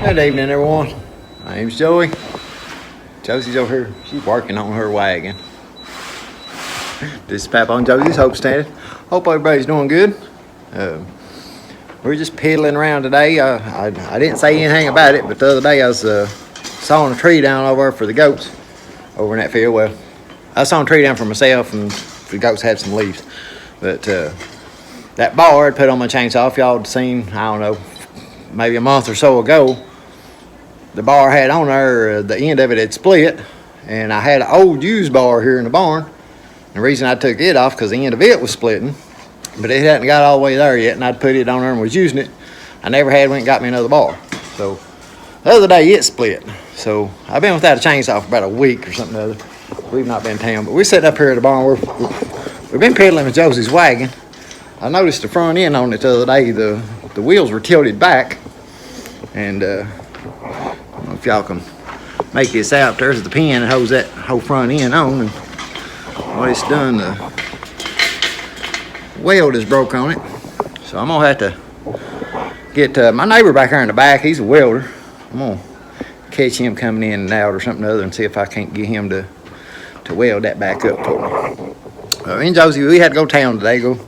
Good evening, everyone. My name's Joey. Josie's over here. She's working on her wagon. This is Papa and Josie's Hope Standing. Hope everybody's doing good. We're just pedaling around today. I didn't say anything about it, but the other day I was sawing a tree down over for the goats over in that field. Well, I saw a tree down for myself, and the goats had some leaves. But that bar I'd put on my chainsaw, if y'all had seen, I don't know, maybe a month or so ago, the bar had on there, the end of it had split, and I had an old used bar here in the barn. And the reason I took it off because the end of it was splitting, but it hadn't got all the way there yet, and I'd put it on there and was using it. I never went and got me another bar. So the other day it split. So I've been without a chainsaw for about a week or something or other. We've not been in town, but we're sitting up here at the barn. We've been pedaling with Josie's wagon. I noticed the front end on it the other day, the wheels were tilted back, and I don't know if y'all can make this out. There's the pin that holds that whole front end on, and what it's done, the weld is broke on it. So I'm gonna have to get my neighbor back there in the back. He's a welder. I'm gonna catch him coming in and out or something or other and see if I can't get him to weld that back up for me. Me and Josie, we had to go town today, go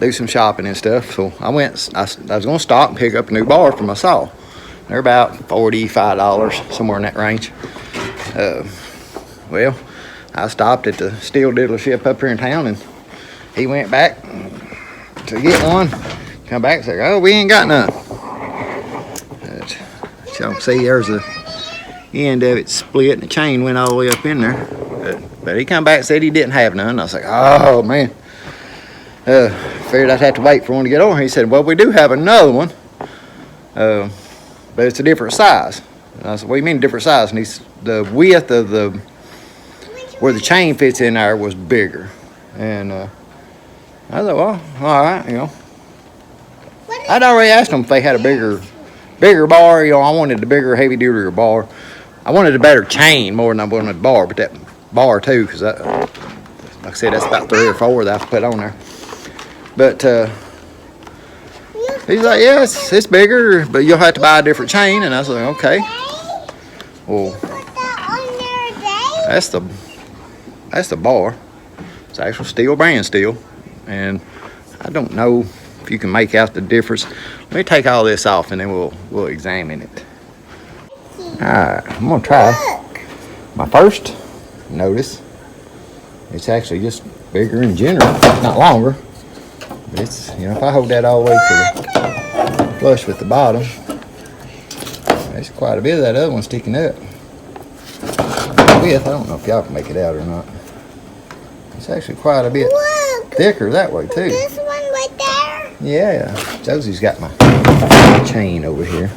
do some shopping and stuff. So I was gonna stop and pick up a new bar for my saw. They're about $45, somewhere in that range. Well, I stopped at the steel dealership up here in town, and he went back to get one. Come back and say, "Oh, we ain't got none." But y'all can see there's the end of it split, and the chain went all the way up in there. But he come back and said he didn't have none. I was like, "Oh man." Figured I'd have to wait for one to get over. He said, "Well, we do have another one, but it's a different size." And I said, "What do you mean different size?" And the width of where the chain fits in there was bigger. And I thought, well, all right, you know. I'd already asked them if they had a bigger bar. You know, I wanted the bigger, heavy-duty bar. I wanted a better chain more than I wanted a bar, but that bar too, because like I said, that's about 3 or 4 that I have to put on there. But he's like, "Yeah, it's bigger, but you'll have to buy a different chain." And I was like, "Okay." Well, that's the bar. It's actual steel, brand steel, and I don't know if you can make out the difference. Let me take all this off, and then we'll examine it. All right, I'm gonna try. My first notice, it's actually just bigger in general, not longer. But it's, you know, if I hold that all the way to flush with the bottom, there's quite a bit of that other one sticking up. I don't know if y'all can make it out or not. It's actually quite a bit thicker that way too. This one right there? Yeah. Josie's got my chain over here.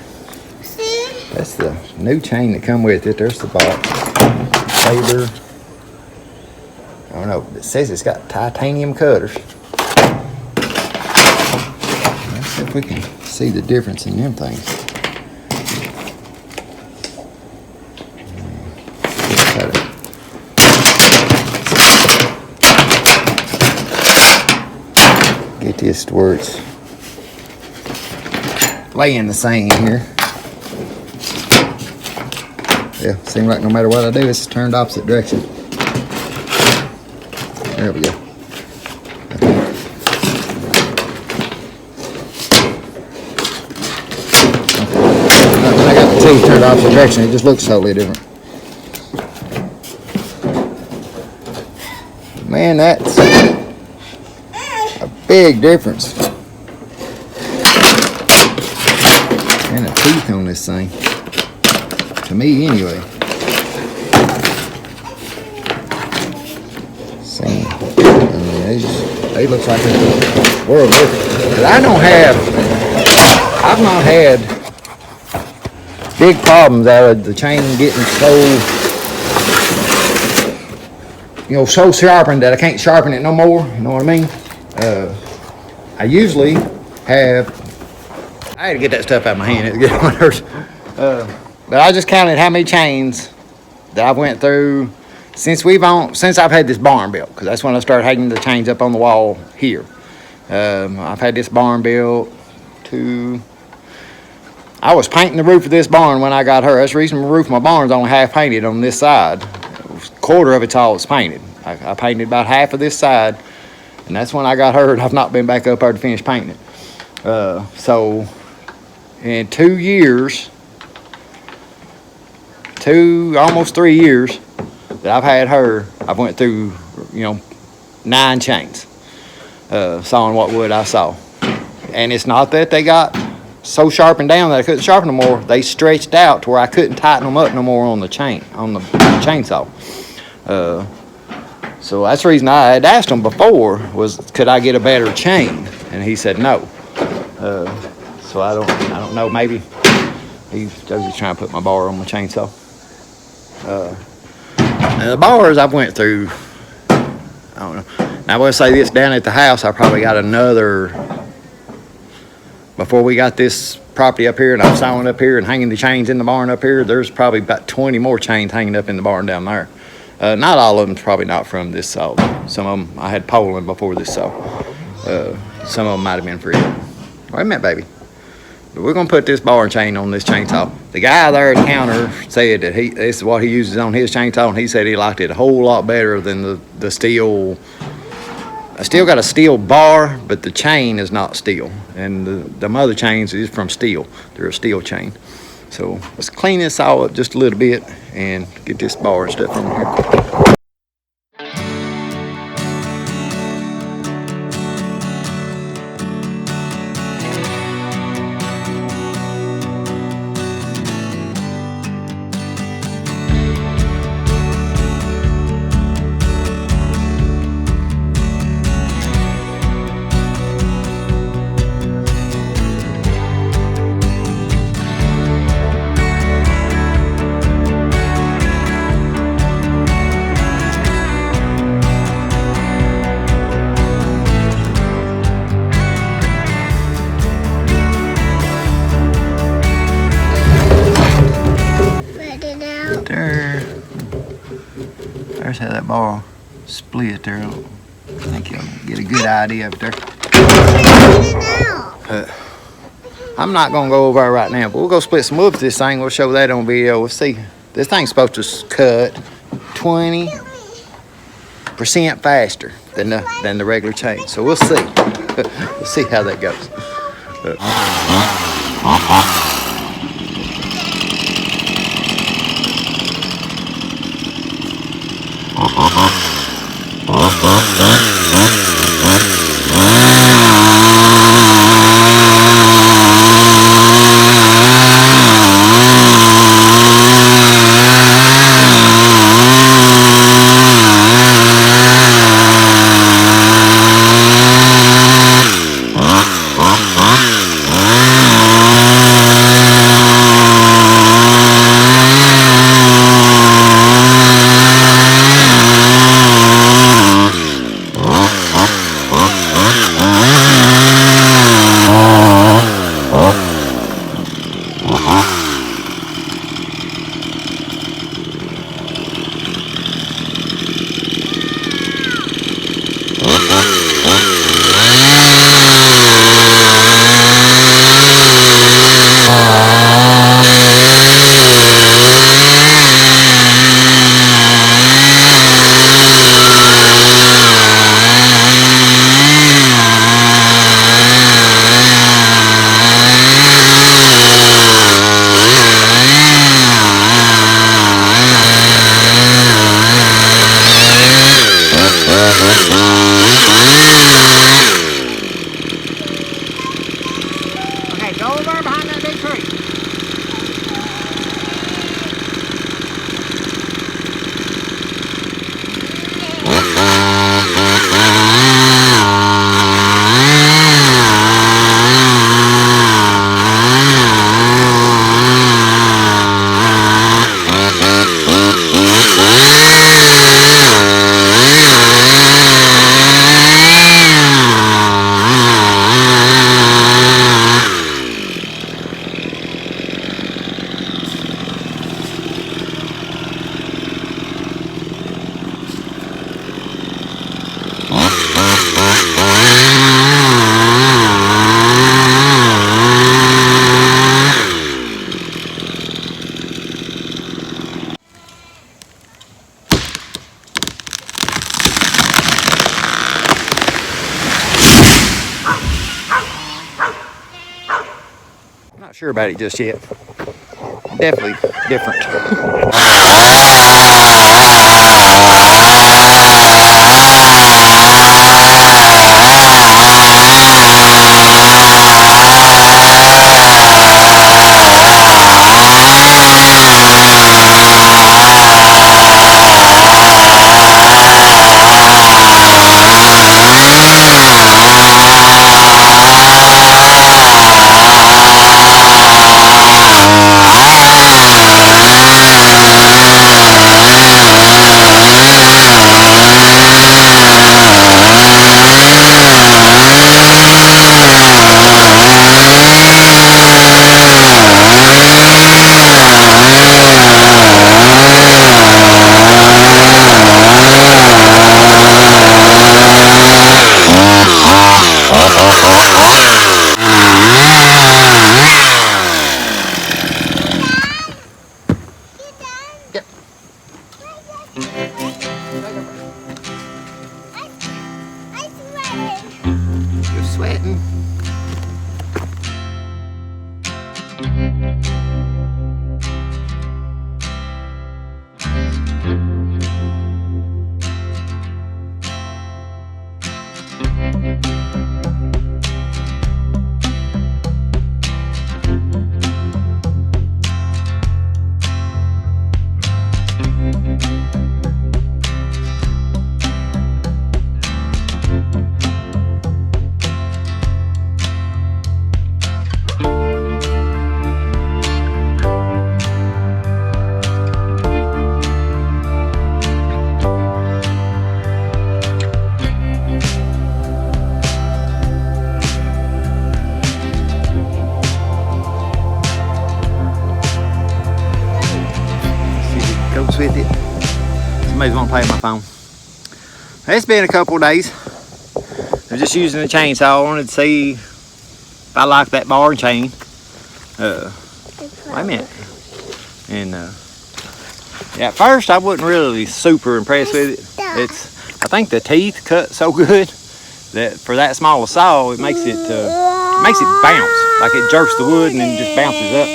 See? That's the new chain that come with it. There's the box. Saber. I don't know. It says it's got titanium cutters. Let's see if we can see the difference in them things. Get this to where it's laying the same here. Yeah, seems like no matter what I do, it's turned opposite direction. There we go. When I got the teeth turned opposite direction, it just looks totally different. Man, that's a big difference. And the teeth on this thing. To me, anyway. See, they look like a world different. But I've not had big problems out of the chain getting so sharpened that I can't sharpen it no more. You know what I mean? I usually have. I had to get that stuff out of my hand. It get on hers. But I just counted how many chains that I've went through since I've had this barn built, because that's when I started hanging the chains up on the wall here. I've had this barn built I was painting the roof of this barn when I got her. That's the reason the roof of my barn's only half painted on this side. Quarter of it's all is painted. I painted about half of this side, and that's when I got her, and I've not been back up there to finish painting it. So in 2 years, almost 3 years that I've had her, I've went through, 9 chains, sawing what wood I saw. And it's not that they got so sharpened down that I couldn't sharpen no more. They stretched out to where I couldn't tighten them up no more on the chainsaw. So that's the reason I had asked him before was, could I get a better chain? And he said no. So I don't know. Maybe he's trying to put my bar on my chainsaw. Now the bars I've went through, I don't know. Now I will say this, down at the house, I probably got another, before we got this property up here and I'm sawing up here and hanging the chains in the barn up here, there's probably about 20 more chains hanging up in the barn down there. Not all of them probably not from this saw. Some of them I had Poland before this saw. Some of them might have been free. Wait a minute, baby. But we're gonna put this bar and chain on this chainsaw. The guy there at the counter said that this is what he uses on his chainsaw, and he said he liked it a whole lot better than the steel. I still got a steel bar, but the chain is not steel. And the other chains is from steel. They're a steel chain. So let's clean this all up just a little bit and get this bar and stuff in here. There's how that bar split there. I think you'll get a good idea up there. I'm not gonna go over there right now, but we'll go split some wood with this thing. We'll show that on video. We'll see. This thing's supposed to cut 20% faster than the regular chain. So we'll see. We'll see how that goes. Sure about it just yet. Definitely different. Yep. I sweated. You're sweating. Goes with it. Somebody's gonna play my phone. It's been a couple of days. I'm just using the chainsaw. I wanted to see if I like that bar and chain. Wait a minute. And yeah, at first I wasn't really super impressed with it. I think the teeth cut so good that for that small a saw, it makes it bounce, like it jerks the wood and then just bounces up.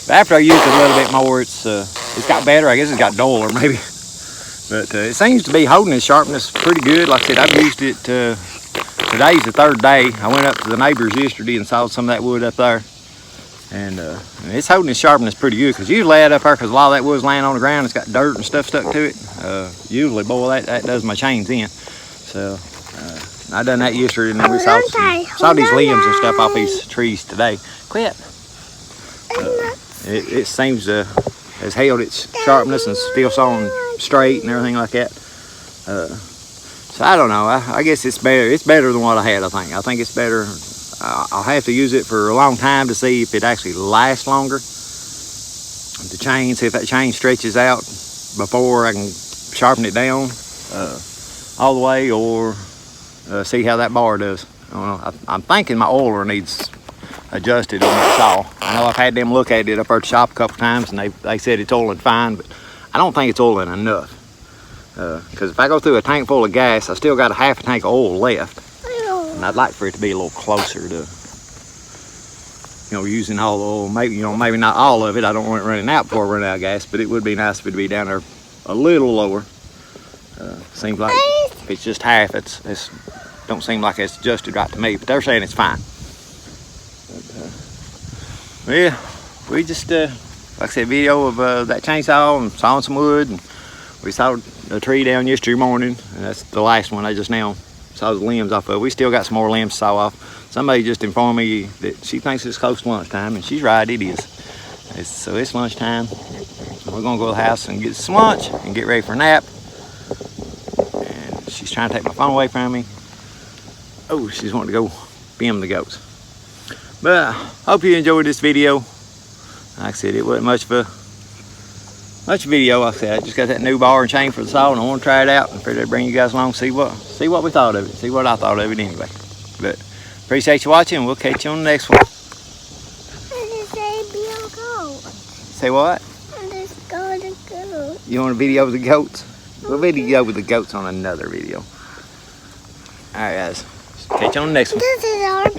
But after I used it a little bit more, it's got better. I guess it's got duller maybe. But it seems to be holding its sharpness pretty good. Like I said, I've used it, today's the third day. I went up to the neighbors yesterday and sawed some of that wood up there. And it's holding its sharpness pretty good, because usually that up there, because a lot of that wood's laying on the ground, it's got dirt and stuff stuck to it. Usually, boy, that does my chains in. So I done that yesterday, and then we saw these limbs and stuff off these trees today. Quit. It seems to has held its sharpness and still sawing straight and everything like that. So I don't know. I guess it's better. It's better than what I had. I think it's better. I'll have to use it for a long time to see if it actually lasts longer. The chain, see if that chain stretches out before I can sharpen it down all the way, or see how that bar does. I don't know. I'm thinking my oiler needs adjusted on that saw. I know I've had them look at it up at the shop a couple times, and they said it's oiling fine, but I don't think it's oiling enough. Because if I go through a tank full of gas, I still got a half a tank of oil left. And I'd like for it to be a little closer to, using all the oil. Maybe not all of it. I don't want it running out before I run out of gas, but it would be nice if it would be down there a little lower. Seems like if it's just half, it's don't seem like it's adjusted right to me, but they're saying it's fine. But, yeah, we just, like I said, video of that chainsaw and sawing some wood, and we sawed a tree down yesterday morning, and that's the last one I just now saw the limbs off of. We still got some more limbs to saw off. Somebody just informed me that she thinks it's close to lunchtime, and she's right, it is. So it's lunchtime. We're gonna go to the house and get some lunch and get ready for a nap. And she's trying to take my phone away from me. Oh, she's wanting to go bim the goats. But I hope you enjoyed this video. Like I said, it wasn't much video. Like I said, I just got that new bar and chain for the saw, and I want to try it out and figure to bring you guys along, see what we thought of it, see what I thought of it anyway. But appreciate you watching. We'll catch you on the next one. Say what? You want a video of the goats? We'll video with the goats on another video. Alright guys, catch you on the next one.